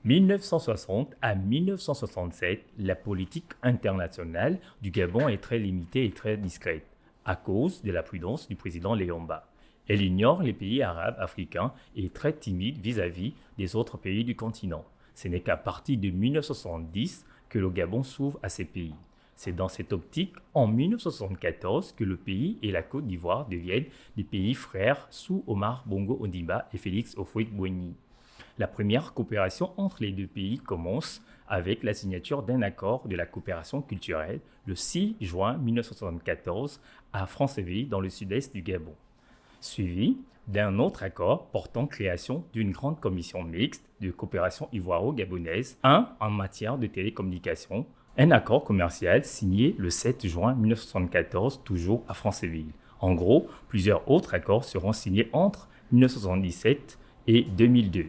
1960 à 1967, la politique internationale du Gabon est très limitée et très discrète à cause de la prudence du président Léomba. Elle ignore les pays arabes africains et est très timide vis-à-vis des autres pays du continent. Ce n'est qu'à partir de 1970 que le Gabon s'ouvre à ces pays. C'est dans cette optique, en 1974, que le pays et la Côte d'Ivoire deviennent des pays frères sous Omar Bongo Ondimba et Félix Houphouët-Boigny. La première coopération entre les deux pays commence avec la signature d'un accord de la coopération culturelle le 6 juin 1974 à Franceville, dans le sud-est du Gabon, suivi d'un autre accord portant création d'une grande commission mixte de coopération ivoiro-gabonaise, un en matière de télécommunications, un accord commercial signé le 7 juin 1974, toujours à Franceville. En gros, plusieurs autres accords seront signés entre 1977 et 2002.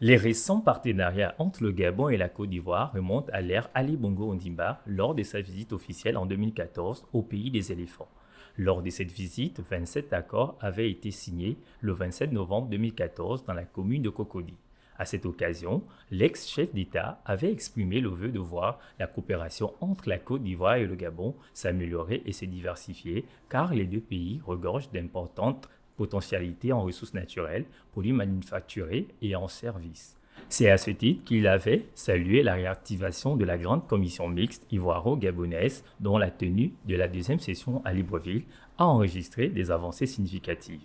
Les récents partenariats entre le Gabon et la Côte d'Ivoire remontent à l'ère Ali Bongo Ondimba lors de sa visite officielle en 2014 au pays des éléphants. Lors de cette visite, 27 accords avaient été signés le 27 novembre 2014 dans la commune de Cocody. À cette occasion, l'ex-chef d'État avait exprimé le vœu de voir la coopération entre la Côte d'Ivoire et le Gabon s'améliorer et se diversifier, car les deux pays regorgent d'importantes potentialités en ressources naturelles, produits manufacturés et en services. C'est à ce titre qu'il avait salué la réactivation de la grande commission mixte ivoiro-gabonaise, dont la tenue de la deuxième session à Libreville a enregistré des avancées significatives.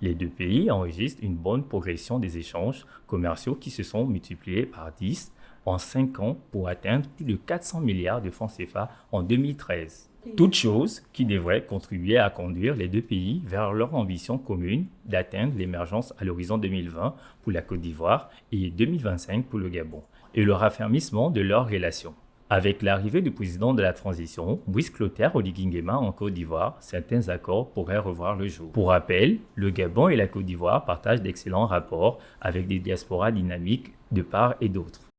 Les deux pays enregistrent une bonne progression des échanges commerciaux qui se sont multipliés par 10 en 5 ans pour atteindre plus de 400 milliards de francs CFA en 2013. Toutes choses qui devraient contribuer à conduire les deux pays vers leur ambition commune d'atteindre l'émergence à l'horizon 2020 pour la Côte d'Ivoire et 2025 pour le Gabon, et le raffermissement de leurs relations. Avec l'arrivée du président de la transition, Brice Clotaire Oligui Nguema en Côte d'Ivoire, certains accords pourraient revoir le jour. Pour rappel, le Gabon et la Côte d'Ivoire partagent d'excellents rapports avec des diasporas dynamiques de part et d'autre.